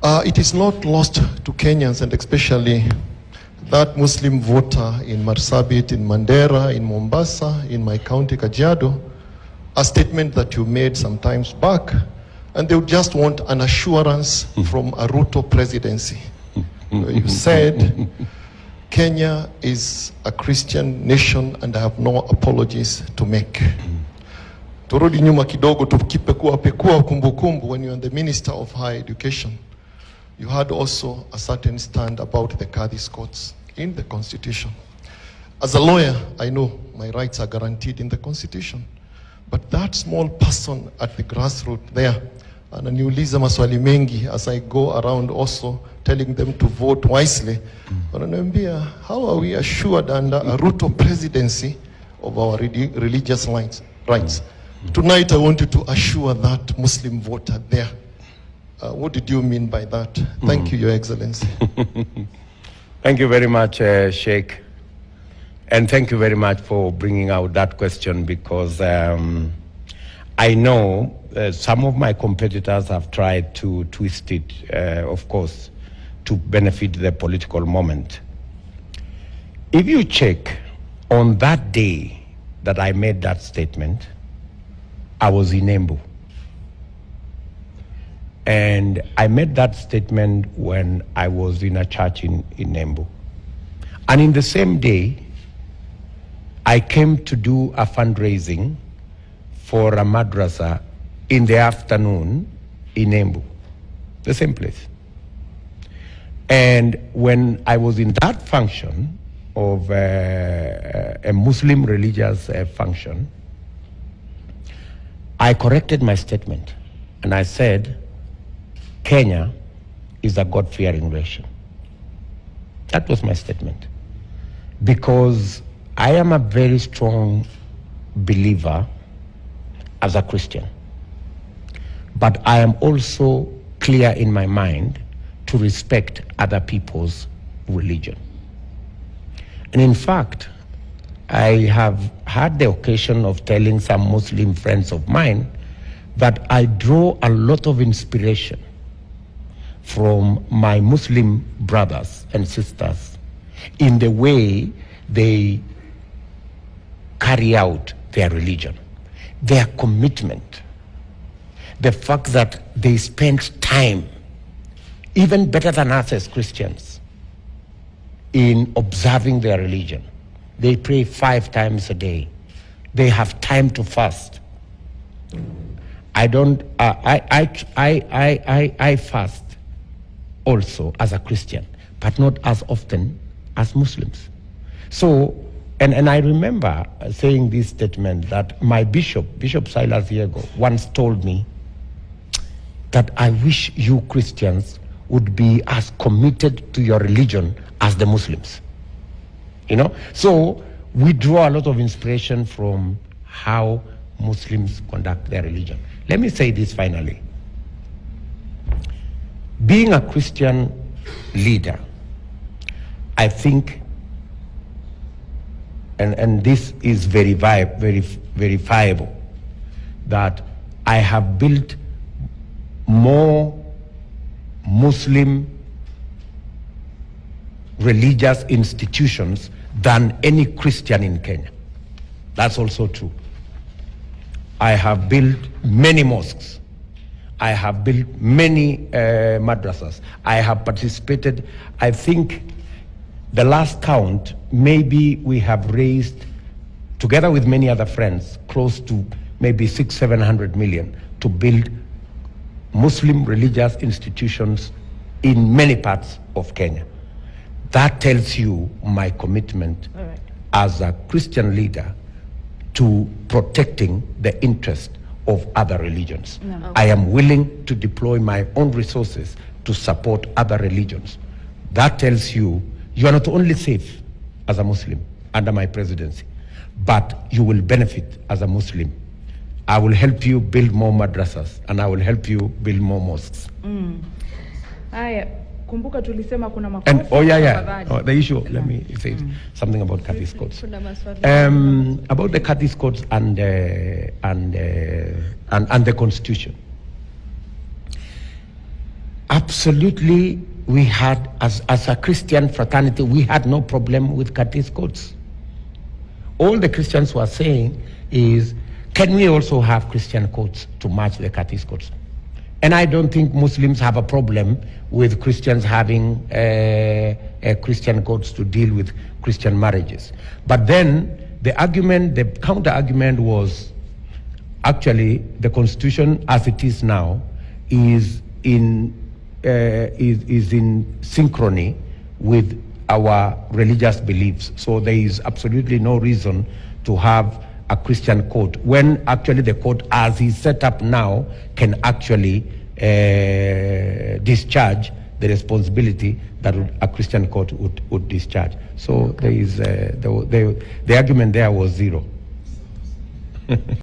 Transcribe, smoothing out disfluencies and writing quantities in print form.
It is not lost to Kenyans, and especially that Muslim voter in Marsabit, in Mandera, in Mombasa, in my county, Kajiado, a statement that you made some times back, and they would just want an assurance from a Ruto presidency. You said, Kenya is a Christian nation and I have no apologies to make. Turudi nyuma kidogo tukipekua kumbukumbu, when you were the Minister of Higher Education, you had also a certain stand about the Kadhi's courts in the Constitution. As a lawyer, I know my rights are guaranteed in the Constitution. But that small person at the grassroots there, ananiuliza maswali mengi as I go around also telling them to vote wisely. Wananiambia, how are we assured under a Ruto presidency of our religious rights? Tonight I want you to assure that Muslim voter there. What did you mean by that? Thank you, Your Excellency. Thank you very much, Sheikh. And thank you very much for bringing out that question, because I know some of my competitors have tried to twist it, of course, to benefit the political moment. If you check on that day that I made that statement, I was in Embu. And I made that statement when I was in a church in Embu. And in the same day, I came to do a fundraising for a madrasa in the afternoon in Embu, the same place. And when I was in that function of a Muslim religious function, I corrected my statement and I said, Kenya is a God-fearing nation. That was my statement. Because I am a very strong believer as a Christian. But I am also clear in my mind to respect other people's religion. And in fact, I have had the occasion of telling some Muslim friends of mine that I draw a lot of inspiration from my Muslim brothers and sisters in the way they carry out their religion, their commitment, the fact that they spend time, even better than us as Christians, in observing their religion. They pray 5 times a day. They have time to fast. I fast also as a Christian, but not as often as Muslims. So, and I remember saying this statement that my Bishop Silas Diego, once told me that I wish you Christians would be as committed to your religion as the Muslims. You know? So we draw a lot of inspiration from how Muslims conduct their religion. Let me say this finally. Being a Christian leader, I think, and this is very verifiable, that I have built more Muslim religious institutions than any Christian in Kenya. That's also true. I have built many mosques. I have built many madrasas. I have participated, I think the last count, maybe we have raised, together with many other friends, close to maybe 600-700 million to build Muslim religious institutions in many parts of Kenya. That tells you my commitment as a Christian leader to protecting the interest of other religions. I am willing to deploy my own resources to support other religions. That tells you you are not only safe as a Muslim under my presidency, but you will benefit as a Muslim. I will help you build more madrasas and I will help you build more mosques. Kumbuka tulisema kuna makosa. And the issue, let me say something about Kadhi's courts. About the Kadhi's courts and the Constitution. Absolutely, we had, as a Christian fraternity, we had no problem with Curtis codes. All the Christians were saying is, can we also have Christian codes to match the Curtis codes? And I don't think Muslims have a problem with Christians having Christian codes to deal with Christian marriages. But then the argument, the counter argument was, actually the Constitution as it is now is in synchrony with our religious beliefs. So there is absolutely no reason to have a Christian court, when actually the court as is set up now can actually discharge the responsibility that a Christian court would discharge. So there is the argument there was zero.